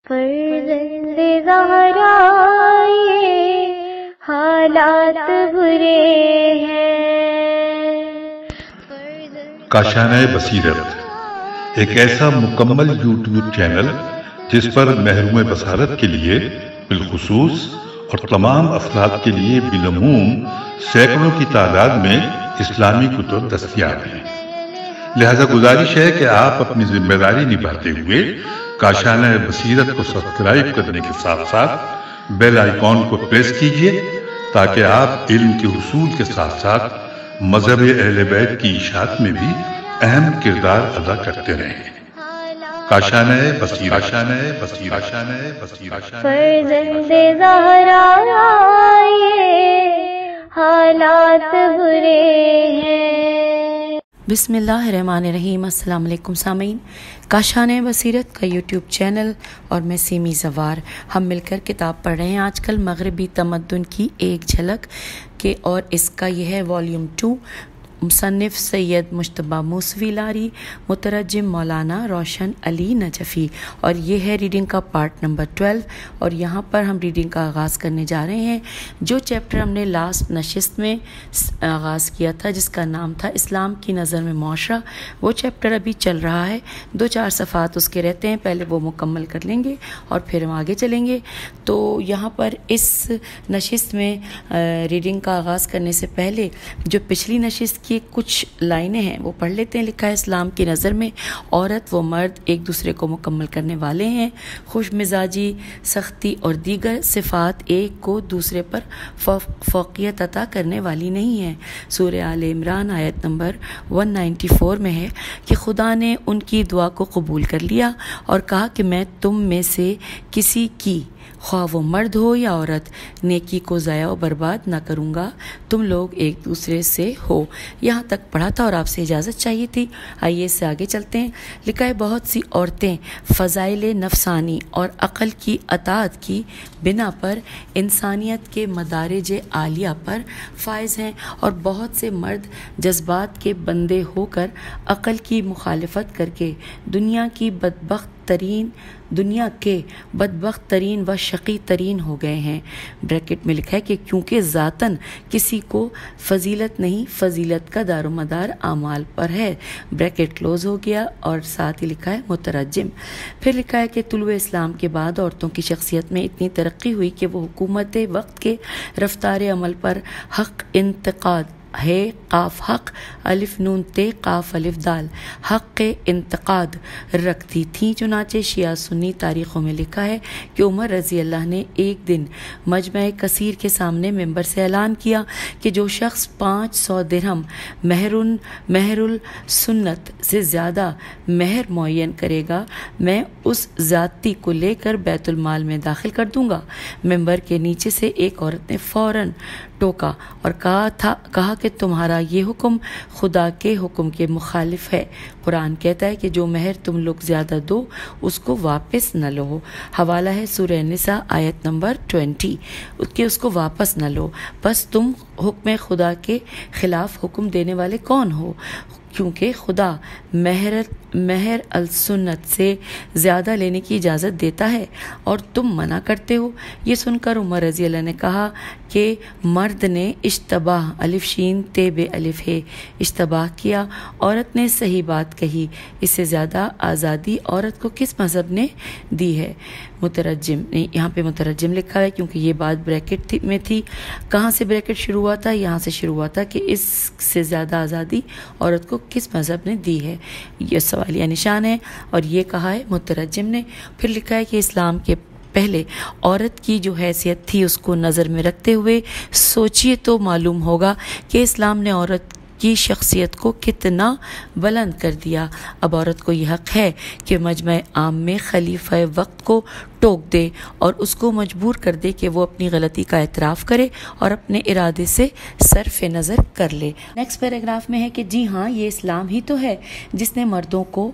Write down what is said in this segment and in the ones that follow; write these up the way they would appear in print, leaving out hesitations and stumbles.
فرزند زہرا یہ حالات برے ہیں۔ کاشانۂ بصیرت ایک ایسا مکمل یوٹیوب چینل جس پر محروم بصارت کے لیے بالخصوص اور تمام افراد کے لیے بالعموم سینکڑوں کی تعداد میں اسلامی کتب دستیاب ہیں۔ لہذا گزارش ہے کہ آپ اپنی ذمہ داری نبھاتے ہوئے کاشانۂ بصیرت کو سبسکرائب کرنے کے ساتھ ساتھ بیل آئیکن کو پریس کیجیے تاکہ آپ علم کے حصول کے ساتھ ساتھ مذہب اہل بیت کی اشاعت میں بھی اہم کردار ادا کرتے رہیں۔ کاشانۂ بصیرت، کاشانۂ بصیرت، کاشانۂ بصیرت۔ فرزند زہرا یہ حالات برے ہیں۔ بسم اللہ الرحمن الرحیم۔ السلام علیکم سامعین، کاشانۂ بصیرت کا یوٹیوب چینل اور میں سیمی زوار ہم مل کر کتاب پڑھ رہے ہیں آج کل مغربی تمدن کی ایک جھلک کے، اور اس کا یہ ہے والیوم 2۔ مصنف سید مجتبیٰ موسوی لاری، مترجم مولانا روشن علی نجفی، اور یہ ہے ریڈنگ کا پارٹ نمبر 12۔ اور یہاں پر ہم ریڈنگ کا آغاز کرنے جا رہے ہیں۔ جو چیپٹر ہم نے لاسٹ نشست میں آغاز کیا تھا جس کا نام تھا اسلام کی نظر میں معاشرہ، وہ چیپٹر ابھی چل رہا ہے، 2-4 صفحات اس کے رہتے ہیں، پہلے وہ مکمل کر لیں گے اور پھر ہم آگے چلیں گے۔ تو یہاں پر اس نشست میں ریڈنگ کا آغاز کرنے سے پہلے جو پچھلی نشست کی کچھ لائنیں ہیں وہ پڑھ لیتے ہیں۔ لکھا ہے اسلام کی نظر میں عورت و مرد ایک دوسرے کو مکمل کرنے والے ہیں، خوش مزاجی، سختی اور دیگر صفات ایک کو دوسرے پر فوقیت عطا کرنے والی نہیں ہیں۔ سورہ آل عمران آیت نمبر 194 میں ہے کہ خدا نے ان کی دعا کو قبول کر لیا اور کہا کہ میں تم میں سے کسی کی، خواہ وہ مرد ہو یا عورت، نیکی کو ضائع و برباد نہ کروں گا، تم لوگ ایک دوسرے سے ہو۔ یہاں تک پڑھا تھا اور آپ سے اجازت چاہیے تھی، آئیے اس سے آگے چلتے ہیں۔ لکھا ہے بہت سی عورتیں فضائل نفسانی اور عقل کی اطاعت کی بنا پر انسانیت کے مدارج عالیہ پر فائز ہیں، اور بہت سے مرد جذبات کے بندے ہو کر عقل کی مخالفت کر کے دنیا کے بدبخت ترین و شقی ترین ہو گئے ہیں۔ بریکٹ میں لکھا ہے کہ کیونکہ ذاتاً کسی کو فضیلت نہیں، فضیلت کا دار و مدار اعمال پر ہے۔ بریکٹ کلوز ہو گیا، اور ساتھ ہی لکھا ہے مترجم۔ پھر لکھا ہے کہ طلوع اسلام کے بعد عورتوں کی شخصیت میں اتنی ترقی ہوئی کہ وہ حکومت وقت کے رفتار عمل پر حق انتقاد ہے، قاف حق الف نون تے قاف الف دال، حق انتقاد رکھتی تھیں۔ چنانچہ شیعہ سنی تاریخوں میں لکھا ہے کہ عمر رضی اللہ نے ایک دن مجمع کثیر کے سامنے ممبر سے اعلان کیا کہ جو شخص 500 درہم مہر السنت سے زیادہ مہر معین کرے گا، میں اس ذاتی کو لے کر بیت المال میں داخل کر دوں گا۔ ممبر کے نیچے سے ایک عورت نے فوراً ٹوکا اور کہا کہ تمہارا یہ حکم خدا کے حکم کے مخالف ہے۔ قرآن کہتا ہے کہ جو مہر تم لوگ زیادہ دو اس کو واپس نہ لو۔ حوالہ ہے سورہ نساء آیت نمبر 20 کہ اس کو واپس نہ لو، بس تم حکم خدا کے خلاف حکم دینے والے کون ہو؟ کیونکہ خدا مہر السنت سے زیادہ لینے کی اجازت دیتا ہے اور تم منع کرتے ہو۔ یہ سن کر عمر رضی اللہ نے کہا کہ مرد نے اشتباہ الف شین تے بے الف ہے اشتباہ کیا، عورت نے صحیح بات کہی، اس سے زیادہ آزادی عورت کو کس مذہب نے دی ہے؟ مترجم نے یہاں پہ مترجم لکھا ہے کیونکہ یہ بات بریکٹ میں تھی۔ کہاں سے بریکٹ شروع ہوا تھا؟ یہاں سے شروع ہوا تھا کہ اس سے زیادہ آزادی عورت کو کس مذہب نے دی ہے، یہ سوالیہ نشان ہے، اور یہ کہا ہے مترجم نے۔ پھر لکھا ہے کہ اسلام کے پہلے عورت کی جو حیثیت تھی اس کو نظر میں رکھتے ہوئے سوچیے تو معلوم ہوگا کہ اسلام نے عورت کی شخصیت کو کتنا بلند کر دیا۔ اب عورت کو یہ حق ہے کہ مجمع عام میں خلیفہ وقت کو ٹوک دے اور اس کو مجبور کر دے کہ وہ اپنی غلطی کا اعتراف کرے اور اپنے ارادے سے صرف نظر کر لے۔ نیکسٹ پیراگراف میں ہے کہ جی ہاں، یہ اسلام ہی تو ہے جس نے مردوں کو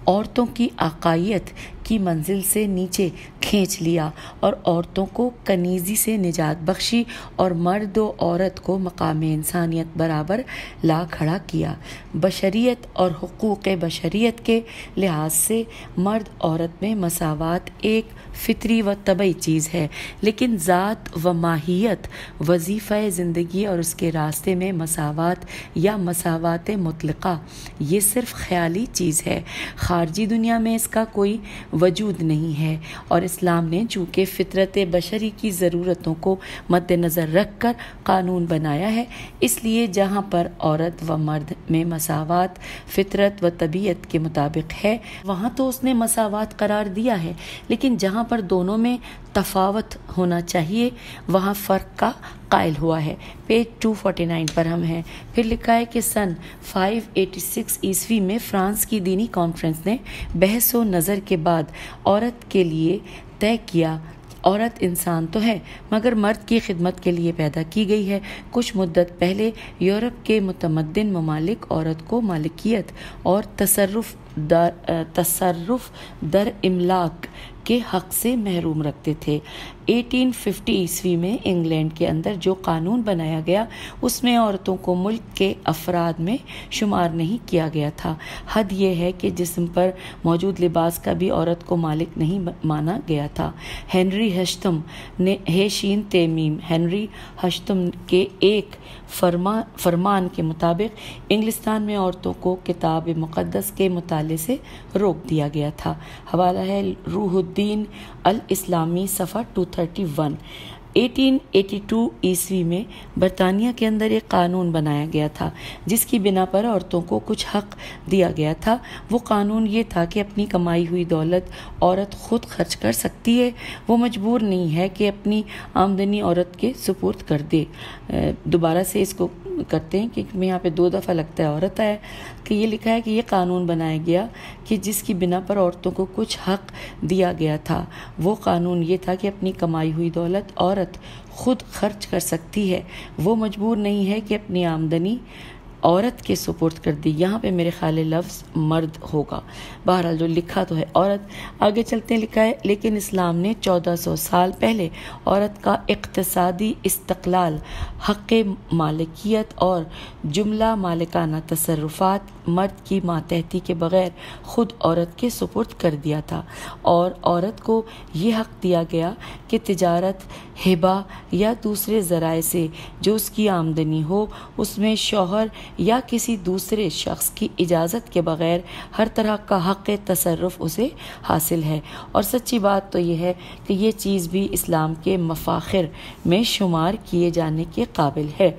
عورتوں کی عقائیت کی منزل سے نیچے کھینچ لیا اور عورتوں کو کنیزی سے نجات بخشی اور مرد و عورت کو مقام انسانیت برابر لا کھڑا کیا۔ بشریت اور حقوق بشریت کے لحاظ سے مرد عورت میں مساوات ایک فطری و طبعی چیز ہے، لیکن ذات و ماہیت، وظیفہ زندگی اور اس کے راستے میں مساوات یا مساوات مطلقہ یہ صرف خیالی چیز ہے، خارجی دنیا میں اس کا کوئی وجود نہیں ہے۔ اور اسلام نے چونکہ فطرت بشری کی ضرورتوں کو مد نظر رکھ کر قانون بنایا ہے، اس لیے جہاں پر عورت و مرد میں مساوات فطرت و طبیعت کے مطابق ہے وہاں تو اس نے مساوات قرار دیا ہے، لیکن جہاں پر دونوں میں تفاوت ہونا چاہیے وہاں فرق کا قائل ہوا ہے۔ پیج 249 پر ہم ہیں۔ پھر لکھا ہے کہ سن 586 عیسوی میں فرانس کی دینی کانفرنس نے بحث و نظر کے بعد عورت کے لیے طے کیا، عورت انسان تو ہے مگر مرد کی خدمت کے لیے پیدا کی گئی ہے۔ کچھ مدت پہلے یورپ کے متمدن ممالک عورت کو مالکیت اور تصرف در املاک کے حق سے محروم رکھتے تھے۔ 1850 عیسوی میں انگلینڈ کے اندر جو قانون بنایا گیا اس میں عورتوں کو ملک کے افراد میں شمار نہیں کیا گیا تھا۔ حد یہ ہے کہ جسم پر موجود لباس کا بھی عورت کو مالک نہیں مانا گیا تھا۔ ہنری ہشتم نے ہیشین تیمیم ہنری ہشتم کے ایک فرمان کے مطابق انگلستان میں عورتوں کو کتاب مقدس کے مطالعے سے روک دیا گیا تھا۔ حوالہ ہے روح الدین الاسلامی صفحہ 231۔ 1882 عیسوی میں برطانیہ کے اندر ایک قانون بنایا گیا تھا جس کی بنا پر عورتوں کو کچھ حق دیا گیا تھا۔ وہ قانون یہ تھا کہ اپنی کمائی ہوئی دولت عورت خود خرچ کر سکتی ہے، وہ مجبور نہیں ہے کہ اپنی آمدنی عورت کے سپرد کر دے۔ دوبارہ سے اس کو کرتے ہیں کہ میں یہاں پہ 2 دفعہ لگتا ہے عورت آیا کہ یہ لکھا ہے کہ یہ قانون بنایا گیا کہ جس کی بنا پر عورتوں کو کچھ حق دیا گیا تھا۔ وہ قانون یہ تھا کہ اپنی کمائی ہوئی دولت عورت خود خرچ کر سکتی ہے، وہ مجبور نہیں ہے کہ اپنی آمدنی عورت کے سپرد کر دی۔ یہاں پہ میرے خیال لفظ مرد ہوگا، بہرحال جو لکھا تو ہے عورت۔ آگے چلتے ہیں، لکھا ہے لیکن اسلام نے 1400 سال پہلے عورت کا اقتصادی استقلال، حق مالکیت اور جملہ مالکانہ تصرفات مرد کی ماتحتی کے بغیر خود عورت کے سپرد کر دیا تھا، اور عورت کو یہ حق دیا گیا کہ تجارت، ہبہ یا دوسرے ذرائع سے جو اس کی آمدنی ہو اس میں شوہر یا کسی دوسرے شخص کی اجازت کے بغیر ہر طرح کا حق تصرف اسے حاصل ہے۔ اور سچی بات تو یہ ہے کہ یہ چیز بھی اسلام کے مفاخر میں شمار کیے جانے کے قابل ہے۔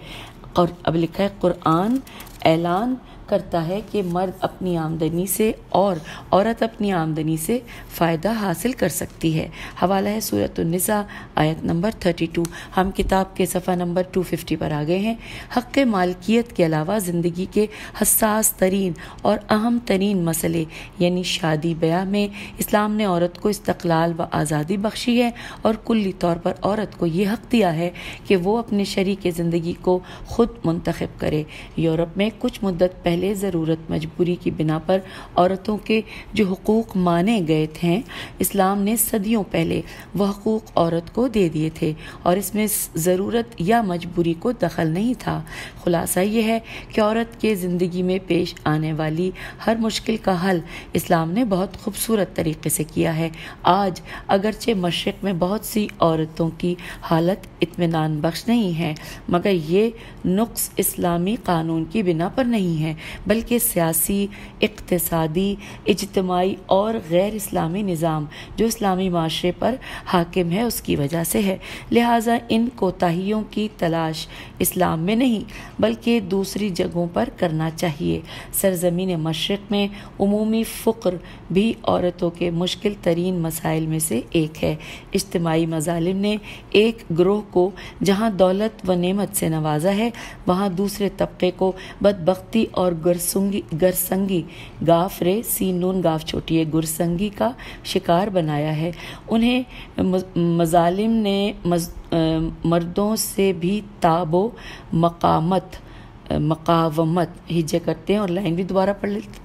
اور اب لکھا ہے قرآن اعلان کرتا ہے کہ مرد اپنی آمدنی سے اور عورت اپنی آمدنی سے فائدہ حاصل کر سکتی ہے۔ حوالہ ہے سورۃ النساء آیت نمبر 32۔ ہم کتاب کے صفحہ نمبر 250 پر آ گئے ہیں۔ حق مالکیت کے علاوہ زندگی کے حساس ترین اور اہم ترین مسئلے یعنی شادی بیاہ میں اسلام نے عورت کو استقلال و آزادی بخشی ہے، اور کلی طور پر عورت کو یہ حق دیا ہے کہ وہ اپنے شریک زندگی کو خود منتخب کرے۔ یورپ میں کچھ مدت پہلے ضرورت مجبوری کی بنا پر عورتوں کے جو حقوق مانے گئے تھے اسلام نے صدیوں پہلے وہ حقوق عورت کو دے دیے تھے، اور اس میں ضرورت یا مجبوری کو دخل نہیں تھا۔ خلاصہ یہ ہے کہ عورت کے زندگی میں پیش آنے والی ہر مشکل کا حل اسلام نے بہت خوبصورت طریقے سے کیا ہے۔ آج اگرچہ مشرق میں بہت سی عورتوں کی حالت اطمینان بخش نہیں ہے، مگر یہ نقص اسلامی قانون کی بنا پر نہیں ہے بلکہ سیاسی، اقتصادی، اجتماعی اور غیر اسلامی نظام جو اسلامی معاشرے پر حاکم ہے اس کی وجہ سے ہے۔ لہٰذا ان کوتاہیوں کی تلاش اسلام میں نہیں بلکہ دوسری جگہوں پر کرنا چاہیے۔ سرزمین مشرق میں عمومی فقر بھی عورتوں کے مشکل ترین مسائل میں سے ایک ہے۔ اجتماعی مظالم نے ایک گروہ کو جہاں دولت و نعمت سے نوازا ہے وہاں دوسرے طبقے کو بدبختی اور گرسنگی گاف رے سینون گاف چھوٹی ہے گرسنگی کا شکار بنایا ہے۔ انہیں مظالم نے مردوں سے بھی تاب و مقاومت ہجے کرتے ہیں، اور لائن بھی دوبارہ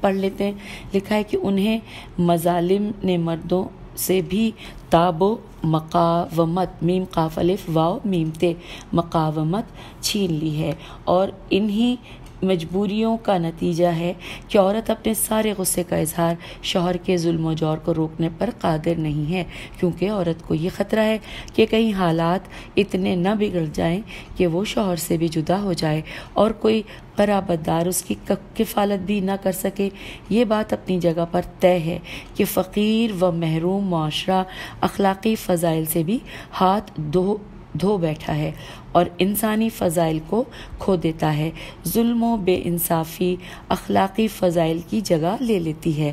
پڑھ لیتے ہیں۔ لکھا ہے کہ انہیں مظالم نے مردوں سے بھی تاب و مقاومت میم قاف الف واو میم تے مقاومت چھین لی ہے، اور انہی مجبوریوں کا نتیجہ ہے کہ عورت اپنے سارے غصے کا اظہار شوہر کے ظلم و جور کو روکنے پر قادر نہیں ہے، کیونکہ عورت کو یہ خطرہ ہے کہ کہیں حالات اتنے نہ بگڑ جائیں کہ وہ شوہر سے بھی جدا ہو جائے اور کوئی قرابت دار اس کی کفالت بھی نہ کر سکے۔ یہ بات اپنی جگہ پر طے ہے کہ فقیر و محروم معاشرہ اخلاقی فضائل سے بھی ہاتھ دھو بیٹھا ہے اور انسانی فضائل کو کھو دیتا ہے۔ ظلم و بے انصافی اخلاقی فضائل کی جگہ لے لیتی ہے۔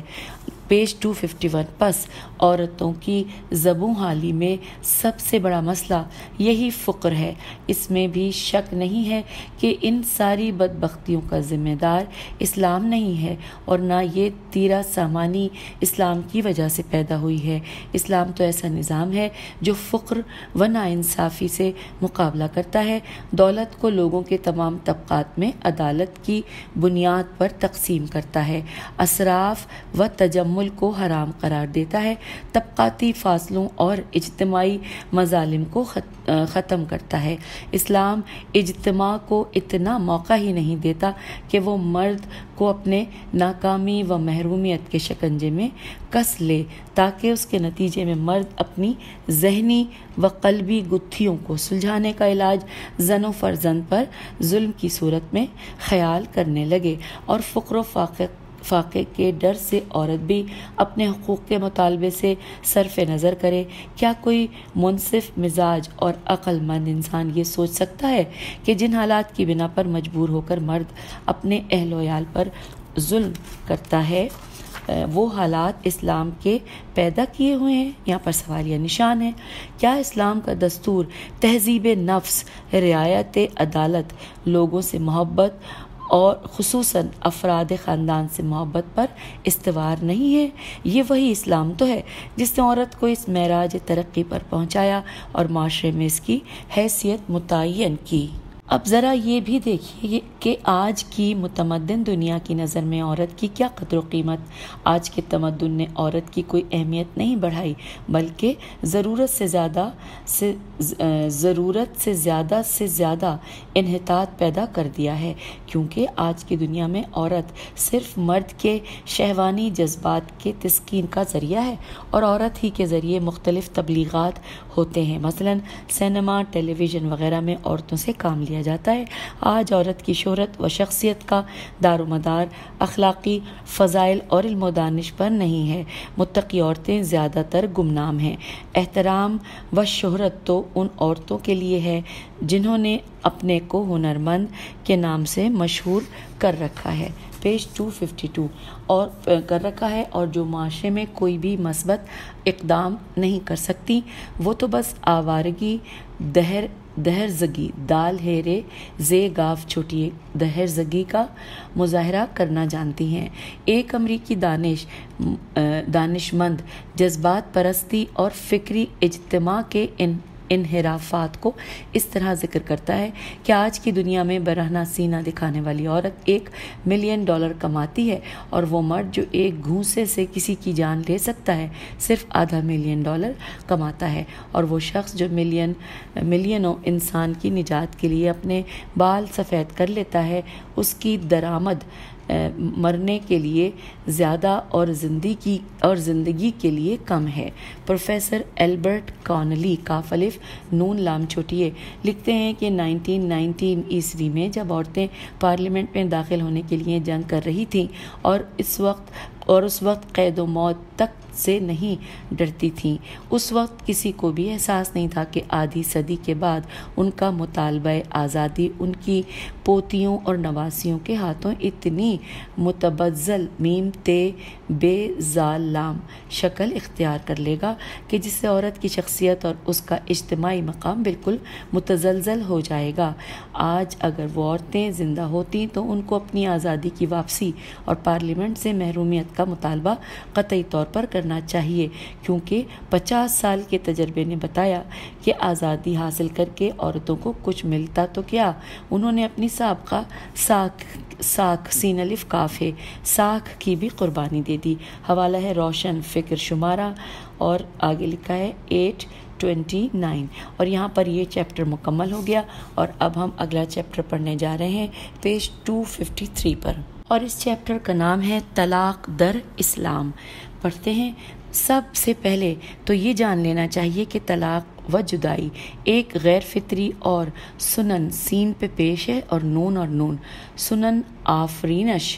پیج 251۔ پس عورتوں کی زبوں حالی میں سب سے بڑا مسئلہ یہی فقر ہے۔ اس میں بھی شک نہیں ہے کہ ان ساری بدبختیوں کا ذمہ دار اسلام نہیں ہے اور نہ یہ تیرہ سامانی اسلام کی وجہ سے پیدا ہوئی ہے۔ اسلام تو ایسا نظام ہے جو فقر و ناانصافی سے مقابلہ کرتا ہے، دولت کو لوگوں کے تمام طبقات میں عدالت کی بنیاد پر تقسیم کرتا ہے، اسراف و تجمل کو حرام قرار دیتا ہے، طبقاتی فاصلوں اور اجتماعی مظالم کو ختم کرتا ہے۔ اسلام اجتماع کو اتنا موقع ہی نہیں دیتا کہ وہ مرد کو اپنے ناکامی و محرومیت کے شکنجے میں کس لے تاکہ اس کے نتیجے میں مرد اپنی ذہنی و قلبی گتھیوں کو سلجھانے کا علاج زن و فرزند پر ظلم کی صورت میں خیال کرنے لگے، اور فقر و فاقے کے ڈر سے عورت بھی اپنے حقوق کے مطالبے سے صرف نظر کرے۔ کیا کوئی منصف مزاج اور عقل مند انسان یہ سوچ سکتا ہے کہ جن حالات کی بنا پر مجبور ہو کر مرد اپنے اہل و عیال پر ظلم کرتا ہے وہ حالات اسلام کے پیدا کیے ہوئے ہیں؟ یہاں پر سوالیہ نشان ہے۔ کیا اسلام کا دستور تہذیب نفس، رعایت عدالت، لوگوں سے محبت اور خصوصاً افراد خاندان سے محبت پر استوار نہیں ہے؟ یہ وہی اسلام تو ہے جس نے عورت کو اس معراج ترقی پر پہنچایا اور معاشرے میں اس کی حیثیت متعین کی۔ اب ذرا یہ بھی دیکھیے کہ آج کی متمدن دنیا کی نظر میں عورت کی کیا قدر و قیمت۔ آج کے تمدن نے عورت کی کوئی اہمیت نہیں بڑھائی بلکہ ضرورت سے زیادہ انحطاط پیدا کر دیا ہے، کیونکہ آج کی دنیا میں عورت صرف مرد کے شہوانی جذبات کے تسکین کا ذریعہ ہے، اور عورت ہی کے ذریعے مختلف تبلیغات ہوتے ہیں۔ مثلاً سینما، ٹیلی ویژن وغیرہ میں عورتوں سے کام لیا جاتا ہے۔ آج عورت کی شہرت و شخصیت کا دار و مدار اخلاقی فضائل اور علم و دانش پر نہیں ہے۔ متقی عورتیں زیادہ تر گمنام ہیں۔ احترام و شہرت تو ان عورتوں کے لیے ہے جنہوں نے اپنے کو ہنرمند کے نام سے مشہور کر رکھا ہے، پیج 252 اور کر رکھا ہے، اور جو معاشرے میں کوئی بھی مثبت اقدام نہیں کر سکتی، وہ تو بس آوارگی، دہرزگی، دال ہیرے زے گاف چھوٹی دہرزگی کا مظاہرہ کرنا جانتی ہیں۔ ایک امریکی دانشمند جذبات پرستی اور فکری اجتماع کے انحرافات کو اس طرح ذکر کرتا ہے کہ آج کی دنیا میں برہنہ سینہ دکھانے والی عورت $1 ملین کماتی ہے، اور وہ مرد جو ایک گھونسے سے کسی کی جان لے سکتا ہے صرف $0.5 ملین کماتا ہے، اور وہ شخص جو ملینوں انسان کی نجات کے لیے اپنے بال سفید کر لیتا ہے، اس کی درآمد مرنے کے لیے زیادہ اور زندگی کے لیے کم ہے۔ پروفیسر ایلبرٹ کانلی کاف الف نون لام چھوٹیے لکھتے ہیں کہ 1919 عیسوی میں جب عورتیں پارلیمنٹ میں داخل ہونے کے لیے جنگ کر رہی تھیں اور اس وقت قید و موت تک سے نہیں ڈرتی تھیں، اس وقت کسی کو بھی احساس نہیں تھا کہ آدھی صدی کے بعد ان کا مطالبہ آزادی ان کی پوتیوں اور نواسیوں کے ہاتھوں اتنی متبذل میم تے بے زال لام شکل اختیار کر لے گا کہ جس سے عورت کی شخصیت اور اس کا اجتماعی مقام بالکل متزلزل ہو جائے گا۔ آج اگر وہ عورتیں زندہ ہوتی تو ان کو اپنی آزادی کی واپسی اور پارلیمنٹ سے محرومیت کا مطالبہ قطعی طور پر کرنا چاہیے، کیونکہ 50 سال کے تجربے نے بتایا کہ آزادی حاصل کر کے عورتوں کو کچھ ملتا تو کیا، انہوں نے اپنی سابقہ ساکھ سین الف کاف ہے ساکھ کی بھی قربانی دے دی۔ حوالہ ہے روشن فکر شمارہ، اور آگے لکھا ہے 8 29 اور یہاں پر یہ چیپٹر مکمل ہو گیا اور اب ہم اگلا چیپٹر پڑھنے جا رہے ہیں پیج 253 پر، اور اس چیپٹر کا نام ہے طلاق در اسلام۔ پڑھتے ہیں۔ سب سے پہلے تو یہ جان لینا چاہیے کہ طلاق و جدائی ایک غیر فطری اور سنن سین پہ پیش ہے اور نون سنن آفرینش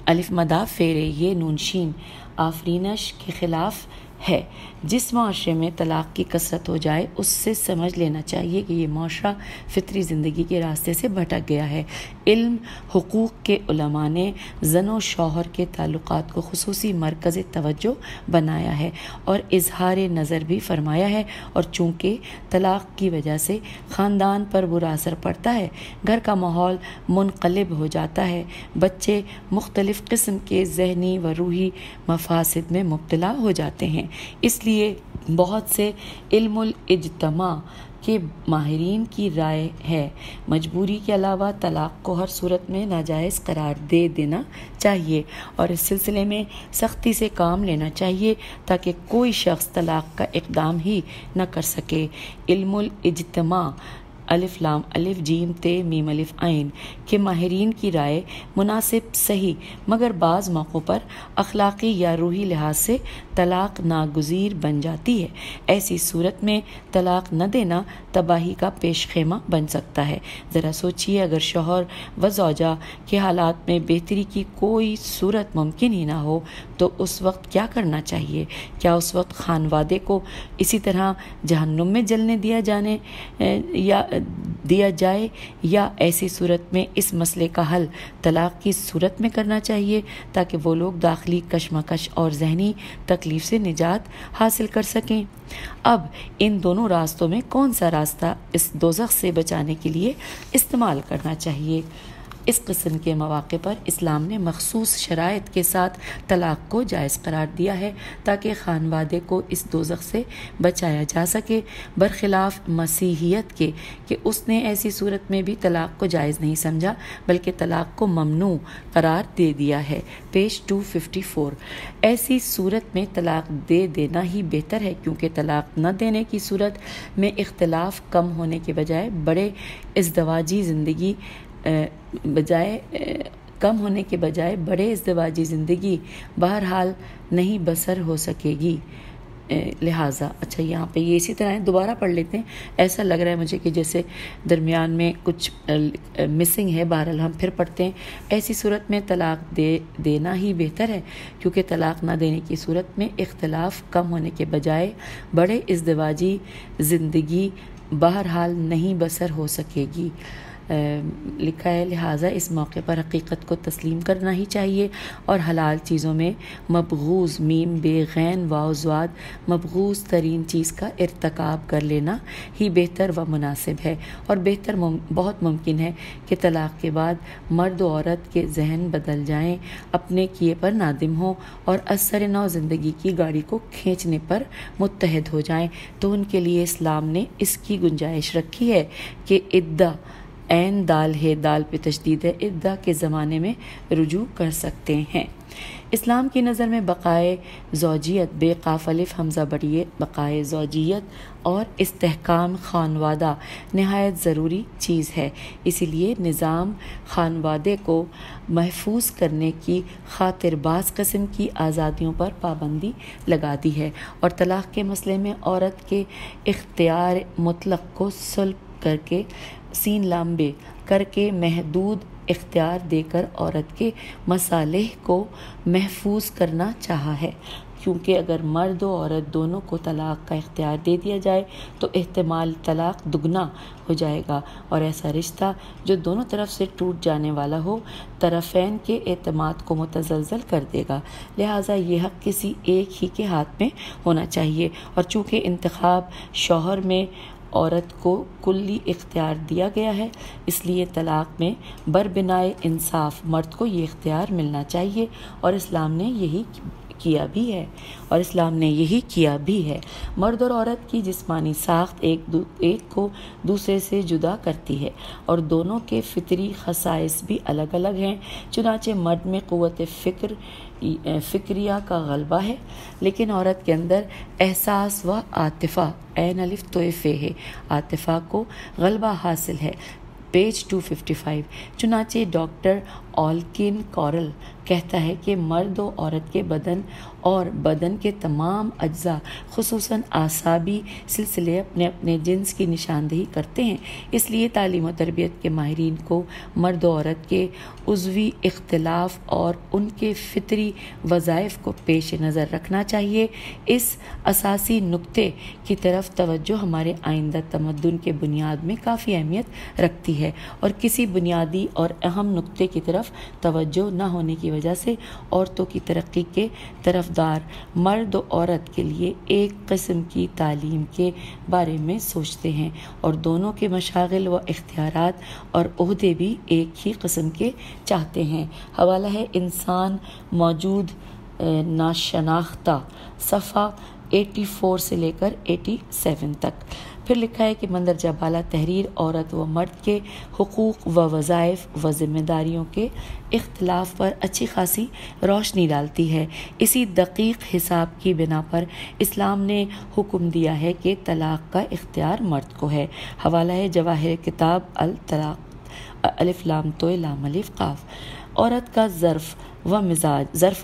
الف مدہ فیرے یہ نون شین آفرینش کے خلاف ہے۔ جس معاشرے میں طلاق کی کثرت ہو جائے اس سے سمجھ لینا چاہیے کہ یہ معاشرہ فطری زندگی کے راستے سے بھٹک گیا ہے۔ علم حقوق کے علماء نے زن و شوہر کے تعلقات کو خصوصی مرکز توجہ بنایا ہے اور اظہار نظر بھی فرمایا ہے، اور چونکہ طلاق کی وجہ سے خاندان پر برا اثر پڑتا ہے، گھر کا ماحول منقلب ہو جاتا ہے، بچے مختلف قسم کے ذہنی و روحی مفاسد میں مبتلا ہو جاتے ہیں۔ اس لیے بہت سے علم الاجتماع کے ماہرین کی رائے ہے مجبوری کے علاوہ طلاق کو ہر صورت میں ناجائز قرار دے دینا چاہیے اور اس سلسلے میں سختی سے کام لینا چاہیے تاکہ کوئی شخص طلاق کا اقدام ہی نہ کر سکے۔ علم الاجتماع الف لام الف جیم تے میم الف عین کے ماہرین کی رائے مناسب صحیح مگر بعض موقعوں پر اخلاقی یا روحی لحاظ سے طلاق ناگزیر بن جاتی ہے۔ ایسی صورت میں طلاق نہ دینا تباہی کا پیش خیمہ بن سکتا ہے۔ ذرا سوچئے اگر شوہر و زوجہ کے حالات میں بہتری کی کوئی صورت ممکن ہی نہ ہو تو اس وقت کیا کرنا چاہیے؟ کیا اس وقت خانوادے کو اسی طرح جہنم میں جلنے دیا جائے یا ایسی صورت میں اس مسئلے کا حل طلاق کی صورت میں کرنا چاہیے تاکہ وہ لوگ داخلی کشمکش اور ذہنی تکلیف سے نجات حاصل کر سکیں؟ اب ان دونوں راستوں میں کون سا راستہ اس دوزخ سے بچانے کے لیے استعمال کرنا چاہیے؟ اس قسم کے مواقع پر اسلام نے مخصوص شرائط کے ساتھ طلاق کو جائز قرار دیا ہے تاکہ خانوادے کو اس دوزخ سے بچایا جا سکے، برخلاف مسیحیت کے کہ اس نے ایسی صورت میں بھی طلاق کو جائز نہیں سمجھا بلکہ طلاق کو ممنوع قرار دے دیا ہے۔ پیج 254۔ ایسی صورت میں طلاق دے دینا ہی بہتر ہے کیونکہ طلاق نہ دینے کی صورت میں اختلاف کم ہونے کے بجائے بڑے ازدواجی زندگی بہرحال نہیں بسر ہو سکے گی۔ لہٰذا اچھا یہاں پہ یہ اسی طرح دوبارہ پڑھ لیتے ہیں، ایسا لگ رہا ہے مجھے کہ جیسے درمیان میں کچھ مسنگ ہے، بہرحال ہم پھر پڑھتے ہیں۔ ایسی صورت میں طلاق دینا ہی بہتر ہے کیونکہ طلاق نہ دینے کی صورت میں اختلاف کم ہونے کے بجائے بڑے ازدواجی زندگی بہرحال نہیں بسر ہو سکے گی۔ لکھا ہے لہٰذا اس موقع پر حقیقت کو تسلیم کرنا ہی چاہیے اور حلال چیزوں میں مبغوض میم بے غین واو زواد مبغوض ترین چیز کا ارتکاب کر لینا ہی بہتر و مناسب ہے، اور بہت ممکن ہے کہ طلاق کے بعد مرد و عورت کے ذہن بدل جائیں، اپنے کیے پر نادم ہوں اور اثر نو زندگی کی گاڑی کو کھینچنے پر متحد ہو جائیں، تو ان کے لیے اسلام نے اس کی گنجائش رکھی ہے کہ عدہ عین دال ہے، دال پہ تشدید ہے، عدہ کے زمانے میں رجوع کر سکتے ہیں۔ اسلام کی نظر میں بقائے زوجیت بے قاف الف حمزہ بڑھیے بقائے زوجیت اور استحکام خانوادہ نہایت ضروری چیز ہے، اسی لیے نظام خانوادے کو محفوظ کرنے کی خاطر بعض قسم کی آزادیوں پر پابندی لگا دی ہے اور طلاق کے مسئلے میں عورت کے اختیار مطلق کو سلب کر کے سین لامبے کر کے محدود اختیار دے کر عورت کے مصالح کو محفوظ کرنا چاہا ہے، کیونکہ اگر مرد و عورت دونوں کو طلاق کا اختیار دے دیا جائے تو احتمال طلاق دگنا ہو جائے گا اور ایسا رشتہ جو دونوں طرف سے ٹوٹ جانے والا ہو طرفین کے اعتماد کو متزلزل کر دے گا۔ لہٰذا یہ حق کسی ایک ہی کے ہاتھ میں ہونا چاہیے، اور چونکہ انتخاب شوہر میں عورت کو کلی اختیار دیا گیا ہے اس لیے طلاق میں بربنائے انصاف مرد کو یہ اختیار ملنا چاہیے، اور اسلام نے یہی کیا بھی ہے۔ مرد اور عورت کی جسمانی ساخت ایک کو دوسرے سے جدا کرتی ہے اور دونوں کے فطری خصائص بھی الگ الگ ہیں، چنانچہ مرد میں قوت فکر فکریہ کا غلبہ ہے، لیکن عورت کے اندر احساس و عاطفہ عین الف توئے فے ہے، عاطفہ کو غلبہ حاصل ہے۔ پیج 255۔ چنانچہ ڈاکٹر آلکن کورل کہتا ہے کہ مرد و عورت کے بدن اور بدن کے تمام اجزاء خصوصاً اعصابی سلسلے اپنے اپنے جنس کی نشاندہی کرتے ہیں، اس لیے تعلیم و تربیت کے ماہرین کو مرد و عورت کے عضوی اختلاف اور ان کے فطری وظائف کو پیش نظر رکھنا چاہیے۔ اس اساسی نکتے کی طرف توجہ ہمارے آئندہ تمدن کے بنیاد میں کافی اہمیت رکھتی ہے، اور کسی بنیادی اور اہم نکتے کی طرف توجہ نہ ہونے کی وجہ سے عورتوں کی ترقی کے طرفدار مرد و عورت کے لیے ایک قسم کی تعلیم کے بارے میں سوچتے ہیں، اور دونوں کے مشاغل و اختیارات اور عہدے بھی ایک ہی قسم کے چاہتے ہیں۔ حوالہ ہے انسان موجود ناشناختہ، صفحہ 84 سے لے کر 87 تک۔ پھر لکھا ہے کہ مندرجہ بالا تحریر عورت و مرد کے حقوق و وظائف و ذمہ داریوں کے اختلاف پر اچھی خاصی روشنی ڈالتی ہے۔ اسی دقیق حساب کی بنا پر اسلام نے حکم دیا ہے کہ طلاق کا اختیار مرد کو ہے۔ حوالہ ہے جواہر کتاب الطلاق الف لام تو لام الف قاف۔ عورت کا ظرف و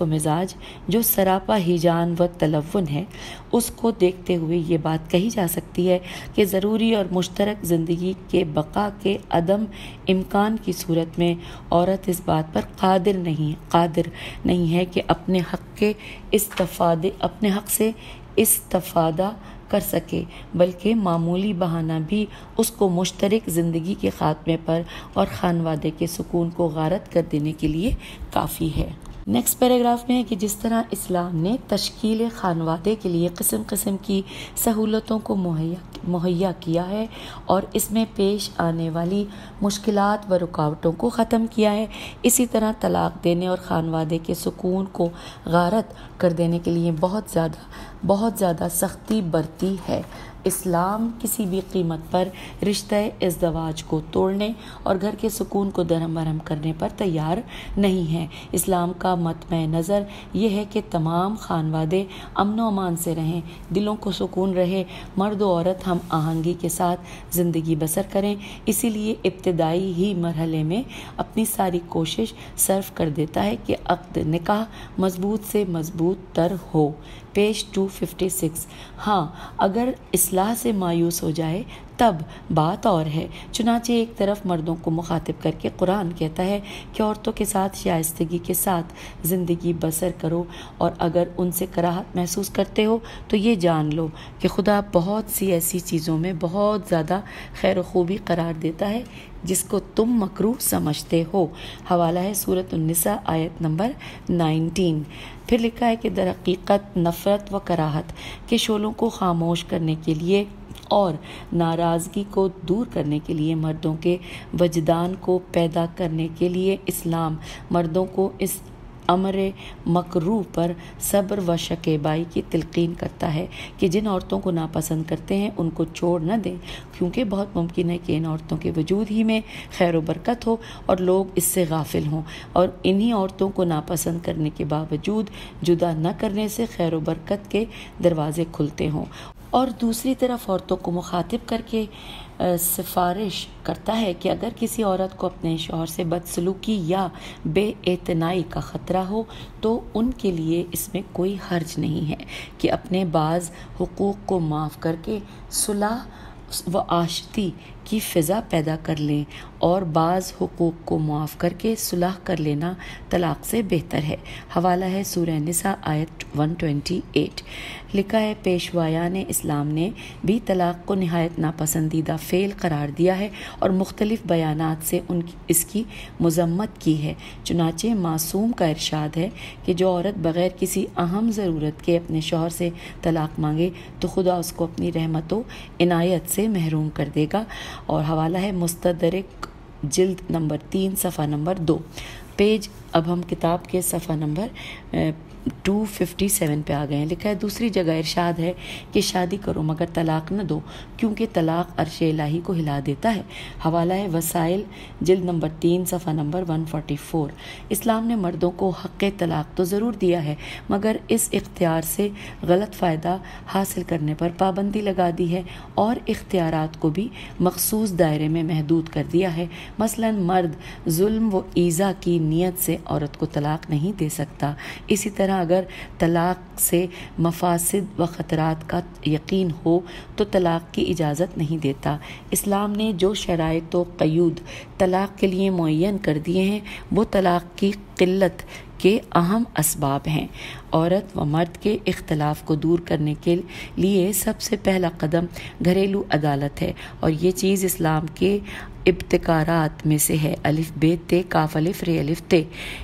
مزاج جو سراپا ہیجان و تلون ہے، اس کو دیکھتے ہوئے یہ بات کہی جا سکتی ہے کہ ضروری اور مشترک زندگی کے بقا کے عدم امکان کی صورت میں عورت اس بات پر قادر نہیں ہے کہ اپنے حق سے استفادہ کر سکے، بلکہ معمولی بہانہ بھی اس کو مشترک زندگی کے خاتمے پر اور خانوادے کے سکون کو غارت کر دینے کے لیے کافی ہے۔ نیکسٹ پیراگراف میں ہے کہ جس طرح اسلام نے تشکیل خانوادے کے لیے قسم قسم کی سہولتوں کو مہیا کیا ہے اور اس میں پیش آنے والی مشکلات و رکاوٹوں کو ختم کیا ہے، اسی طرح طلاق دینے اور خانوادے کے سکون کو غارت کر دینے کے لیے بہت زیادہ سختی برتی ہے۔ اسلام کسی بھی قیمت پر رشتہ ازدواج کو توڑنے اور گھر کے سکون کو درہم برہم کرنے پر تیار نہیں ہے۔ اسلام کا مطمع نظر یہ ہے کہ تمام خانوادے امن و امان سے رہیں، دلوں کو سکون رہے، مرد و عورت ہم آہنگی کے ساتھ زندگی بسر کریں۔ اسی لیے ابتدائی ہی مرحلے میں اپنی ساری کوشش صرف کر دیتا ہے کہ عقد نکاح مضبوط سے مضبوط تر ہو۔ پیج 256۔ ہاں، اگر اصلاح سے مایوس ہو جائے تب بات اور ہے۔ چنانچہ ایک طرف مردوں کو مخاطب کر کے قرآن کہتا ہے کہ عورتوں کے ساتھ شائستگی کے ساتھ زندگی بسر کرو، اور اگر ان سے کراہت محسوس کرتے ہو تو یہ جان لو کہ خدا بہت سی ایسی چیزوں میں بہت زیادہ خیر و خوبی قرار دیتا ہے جس کو تم مکروہ سمجھتے ہو۔ حوالہ ہے سورۃ النساء آیت نمبر 19۔ پھر لکھا ہے کہ در حقیقت نفرت و کراہت کے شعلوں کو خاموش کرنے کے لیے اور ناراضگی کو دور کرنے کے لیے، مردوں کے وجدان کو پیدا کرنے کے لیے اسلام مردوں کو اس امر مکروہ پر صبر و شکیبائی کی تلقین کرتا ہے کہ جن عورتوں کو ناپسند کرتے ہیں ان کو چھوڑ نہ دیں، کیونکہ بہت ممکن ہے کہ ان عورتوں کے وجود ہی میں خیر و برکت ہو اور لوگ اس سے غافل ہوں، اور انہی عورتوں کو ناپسند کرنے کے باوجود جدا نہ کرنے سے خیر و برکت کے دروازے کھلتے ہوں۔ اور دوسری طرف عورتوں کو مخاطب کر کے سفارش کرتا ہے کہ اگر کسی عورت کو اپنے شوہر سے بدسلوکی یا بے اعتنائی کا خطرہ ہو تو ان کے لیے اس میں کوئی حرج نہیں ہے کہ اپنے بعض حقوق کو معاف کر کے صلح و آشتی کی فضا پیدا کر لیں، اور بعض حقوق کو معاف کر کے صلح کر لینا طلاق سے بہتر ہے۔ حوالہ ہے سورہ نساء آیت 128۔ لکھا ہے پیشوایان اسلام نے بھی طلاق کو نہایت ناپسندیدہ فعل قرار دیا ہے اور مختلف بیانات سے اس کی مذمت کی ہے۔ چنانچہ معصوم کا ارشاد ہے کہ جو عورت بغیر کسی اہم ضرورت کے اپنے شوہر سے طلاق مانگے تو خدا اس کو اپنی رحمت و عنایت سے محروم کر دے گا۔ اور حوالہ ہے مستدرک جلد نمبر 3 صفحہ نمبر 2 پیج۔ اب ہم کتاب کے صفحہ نمبر 257 پہ آ گئے ہیں. لکھا ہے دوسری جگہ ارشاد ہے کہ شادی کرو مگر طلاق نہ دو کیونکہ طلاق عرش الہی کو ہلا دیتا ہے. حوالہ ہے وسائل جلد نمبر 3 صفحہ نمبر 144. اسلام نے مردوں کو حق طلاق تو ضرور دیا ہے مگر اس اختیار سے غلط فائدہ حاصل کرنے پر پابندی لگا دی ہے اور اختیارات کو بھی مخصوص دائرے میں محدود کر دیا ہے. مثلا مرد ظلم و ایذا کی نیت سے عورت کو طلاق نہیں دے سکتا. اسی طرح اگر طلاق سے مفاسد و خطرات کا یقین ہو تو طلاق کی اجازت نہیں دیتا. اسلام نے جو شرائط و قیود طلاق کے لیے معین کر دیے ہیں وہ طلاق کی قلت کے اہم اسباب ہیں. عورت و مرد کے اختلاف کو دور کرنے کے لیے سب سے پہلا قدم گھریلو عدالت ہے اور یہ چیز اسلام کے ابتکارات میں سے ہے. الف ب ت کاف الف ر الف ت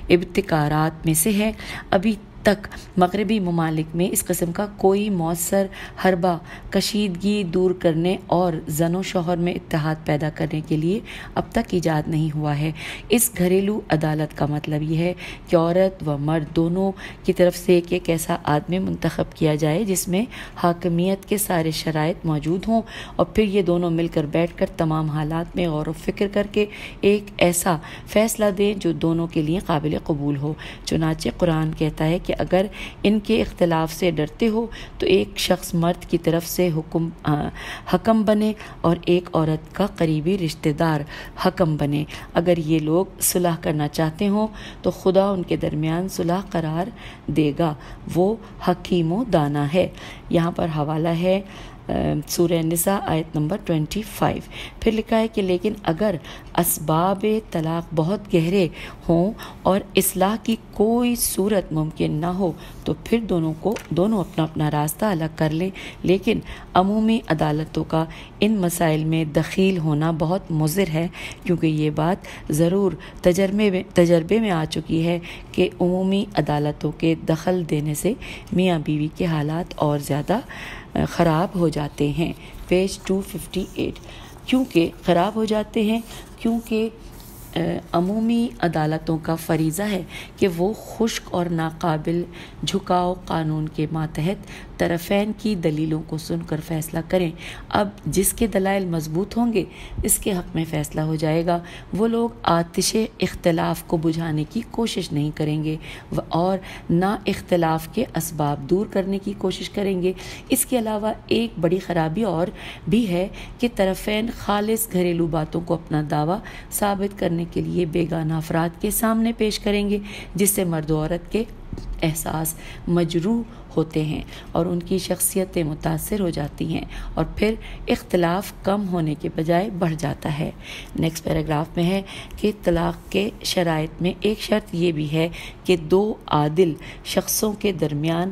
ابتکارات میں سے ہے. ابھی تک مغربی ممالک میں اس قسم کا کوئی مؤثر حربہ کشیدگی دور کرنے اور زن و شوہر میں اتحاد پیدا کرنے کے لیے اب تک ایجاد نہیں ہوا ہے. اس گھریلو عدالت کا مطلب یہ ہے کہ عورت و مرد دونوں کی طرف سے ایک ایسا آدمی منتخب کیا جائے جس میں حاکمیت کے سارے شرائط موجود ہوں اور پھر یہ دونوں مل کر بیٹھ کر تمام حالات میں غور و فکر کر کے ایک ایسا فیصلہ دیں جو دونوں کے لیے قابل قبول ہو. چنانچہ قرآن کہتا ہے کہ اگر ان کے اختلاف سے ڈرتے ہو تو ایک شخص مرد کی طرف سے حکم بنے اور ایک عورت کا قریبی رشتہ دار حکم بنے. اگر یہ لوگ صلح کرنا چاہتے ہوں تو خدا ان کے درمیان صلح قرار دے گا. وہ حکیم و دانا ہے. یہاں پر حوالہ ہے سورہ نساء آیت نمبر 25. پھر لکھا ہے کہ لیکن اگر اسباب طلاق بہت گہرے ہوں اور اصلاح کی کوئی صورت ممکن نہ ہو تو پھر دونوں اپنا اپنا راستہ الگ کر لیں. لیکن عمومی عدالتوں کا ان مسائل میں دخیل ہونا بہت مضر ہے کیونکہ یہ بات ضرور تجربے میں آ چکی ہے کہ عمومی عدالتوں کے دخل دینے سے میاں بیوی کے حالات اور زیادہ خراب ہو جاتے ہیں. پیج 258. کیونکہ خراب ہو جاتے ہیں کیونکہ عمومی عدالتوں کا فریضہ ہے کہ وہ خشک اور ناقابل جھکاؤ قانون کے ماتحت طرفین کی دلیلوں کو سن کر فیصلہ کریں. اب جس کے دلائل مضبوط ہوں گے اس کے حق میں فیصلہ ہو جائے گا. وہ لوگ آتش اختلاف کو بجھانے کی کوشش نہیں کریں گے اور نہ اختلاف کے اسباب دور کرنے کی کوشش کریں گے. اس کے علاوہ ایک بڑی خرابی اور بھی ہے کہ طرفین خالص گھریلو باتوں کو اپنا دعویٰ ثابت کرنے کے لیے بیگانہ افراد کے سامنے پیش کریں گے جس سے مرد و عورت کے احساس مجروح ہوتے ہیں اور ان کی شخصیتیں متاثر ہو جاتی ہیں اور پھر اختلاف کم ہونے کے بجائے بڑھ جاتا ہے. نیکسٹ پیراگراف میں ہے کہ طلاق کے شرائط میں ایک شرط یہ بھی ہے کہ 2 عادل شخصوں کے درمیان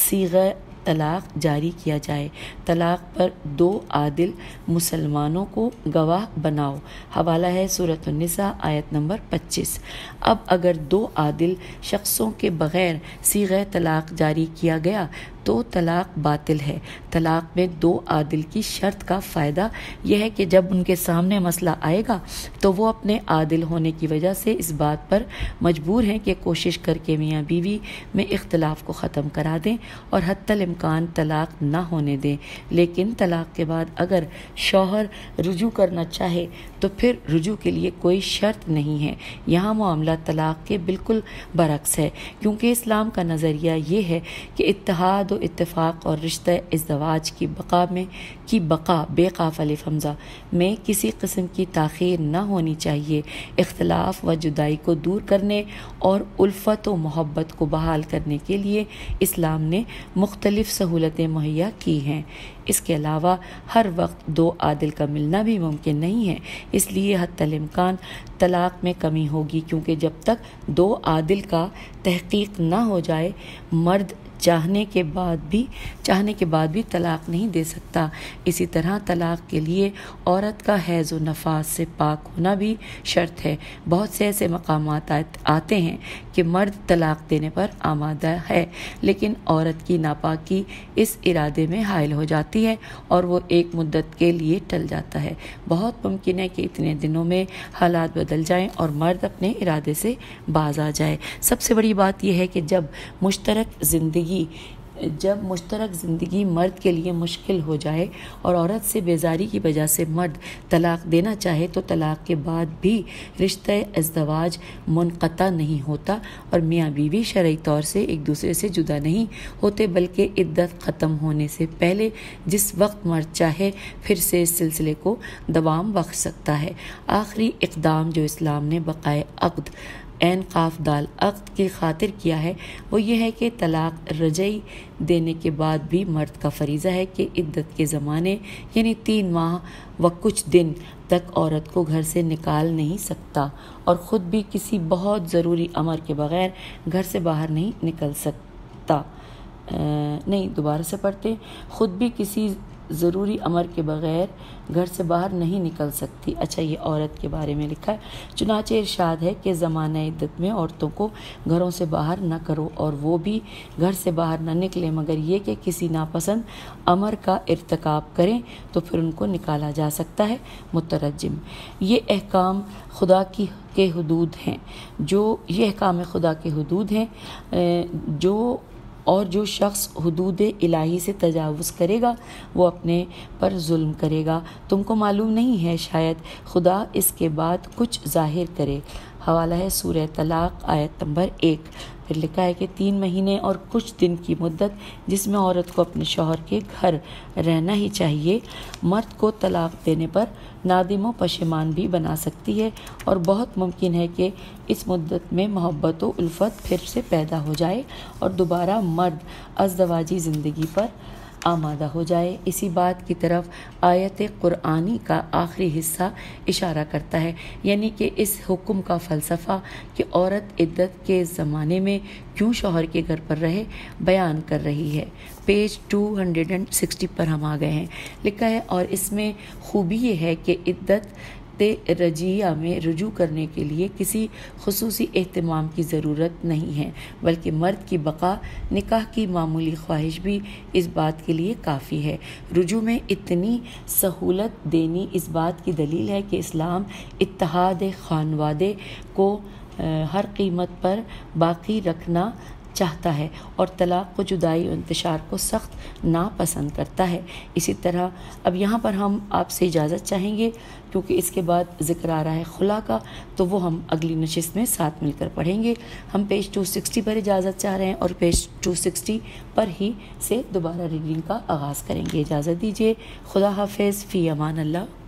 صیغہ طلاق جاری کیا جائے. طلاق پر 2 عادل مسلمانوں کو گواہ بناؤ. حوالہ ہے سورۃ النساء آیت نمبر 25. اب اگر 2 عادل شخصوں کے بغیر صیغہ طلاق جاری کیا گیا تو طلاق باطل ہے. طلاق میں 2 عادل کی شرط کا فائدہ یہ ہے کہ جب ان کے سامنے مسئلہ آئے گا تو وہ اپنے عادل ہونے کی وجہ سے اس بات پر مجبور ہیں کہ کوشش کر کے میاں بیوی میں اختلاف کو ختم کرا دیں اور حتی الامکان طلاق نہ ہونے دیں. لیکن طلاق کے بعد اگر شوہر رجوع کرنا چاہے تو پھر رجوع کے لیے کوئی شرط نہیں ہے. یہاں معاملہ طلاق کے بالکل برعکس ہے کیونکہ اسلام کا نظریہ یہ ہے کہ اتحاد و اتفاق اور رشتہ ازدواج کی بقا بے قاف الف حمزہ میں کسی قسم کی تاخیر نہ ہونی چاہیے. اختلاف و جدائی کو دور کرنے اور الفت و محبت کو بحال کرنے کے لیے اسلام نے مختلف سہولتیں مہیا کی ہیں. اس کے علاوہ ہر وقت 2 عادل کا ملنا بھی ممکن نہیں ہے. اس لیے حتی الامکان طلاق میں کمی ہوگی کیونکہ جب تک 2 عادل کا تحقیق نہ ہو جائے مرد چاہنے کے بعد بھی طلاق نہیں دے سکتا۔ اسی طرح طلاق کے لیے عورت کا حیض و نفاس سے پاک ہونا بھی شرط ہے۔ بہت سے ایسے مقامات آتے ہیں کہ مرد طلاق دینے پر آمادہ ہے، لیکن عورت کی ناپاکی اس ارادے میں حائل ہو جاتی ہے اور وہ ایک مدت کے لیے ٹل جاتا ہے۔ بہت ممکن ہے کہ اتنے دنوں میں حالات بدل جائیں اور مرد اپنے ارادے سے باز آ جائے۔ سب سے بڑی بات یہ ہے کہ جب مشترک زندگی مرد کے لیے مشکل ہو جائے اور عورت سے بیزاری کی وجہ سے مرد طلاق دینا چاہے تو طلاق کے بعد بھی رشتہ ازدواج منقطع نہیں ہوتا اور میاں بیوی شرعی طور سے ایک دوسرے سے جدا نہیں ہوتے، بلکہ عدت ختم ہونے سے پہلے جس وقت مرد چاہے پھر سے اس سلسلے کو دوام بخش سکتا ہے۔ آخری اقدام جو اسلام نے بقائے عقد عین قاف دال عقد کی خاطر کیا ہے وہ یہ ہے کہ طلاق رجعی دینے کے بعد بھی مرد کا فریضہ ہے کہ عدت کے زمانے یعنی 3 ماہ و کچھ دن تک عورت کو گھر سے نکال نہیں سکتا اور خود بھی کسی بہت ضروری امر کے بغیر گھر سے باہر نہیں نکل سکتا۔ خود بھی کسی ضروری امر کے بغیر گھر سے باہر نہیں نکل سکتی۔ اچھا، یہ عورت کے بارے میں لکھا ہے۔ چنانچہ ارشاد ہے کہ زمانہ عدت میں عورتوں کو گھروں سے باہر نہ کرو اور وہ بھی گھر سے باہر نہ نکلیں مگر یہ کہ کسی ناپسند امر کا ارتکاب کریں تو پھر ان کو نکالا جا سکتا ہے۔ مترجم: یہ احکام خدا کے حدود ہیں جو شخص حدود الہی سے تجاوز کرے گا وہ اپنے پر ظلم کرے گا۔ تم کو معلوم نہیں ہے شاید خدا اس کے بعد کچھ ظاہر کرے۔ حوالہ ہے سورہ طلاق آیت نمبر 1۔ پھر لکھا ہے کہ 3 مہینے اور کچھ دن کی مدت جس میں عورت کو اپنے شوہر کے گھر رہنا ہی چاہیے، مرد کو طلاق دینے پر نادم و پشیمان بھی بنا سکتی ہے اور بہت ممکن ہے کہ اس مدت میں محبت و الفت پھر سے پیدا ہو جائے اور دوبارہ مرد ازدواجی زندگی پر آمادہ ہو جائے۔ اسی بات کی طرف آیت قرآنی کا آخری حصہ اشارہ کرتا ہے، یعنی کہ اس حکم کا فلسفہ کہ عورت عدت کے زمانے میں کیوں شوہر کے گھر پر رہے بیان کر رہی ہے۔ پیج 260 پر ہم آ گئے ہیں۔ لکھا ہے اور اس میں خوبی یہ ہے کہ عدت رجعیہ میں رجوع کرنے کے لیے کسی خصوصی اہتمام کی ضرورت نہیں ہے، بلکہ مرد کی بقا نکاح کی معمولی خواہش بھی اس بات کے لیے کافی ہے۔ رجوع میں اتنی سہولت دینی اس بات کی دلیل ہے کہ اسلام اتحاد خانوادے کو ہر قیمت پر باقی رکھنا چاہتا ہے اور طلاق کو جدائی و انتشار کو سخت ناپسند کرتا ہے۔ اسی طرح اب یہاں پر ہم آپ سے اجازت چاہیں گے کیونکہ اس کے بعد ذکر آ رہا ہے خلا کا، تو وہ ہم اگلی نشست میں ساتھ مل کر پڑھیں گے۔ ہم پیج 260 پر اجازت چاہ رہے ہیں اور پیج 260 پر ہی سے دوبارہ ریڈنگ کا آغاز کریں گے۔ اجازت دیجیے۔ خدا حافظ، فی امان اللہ۔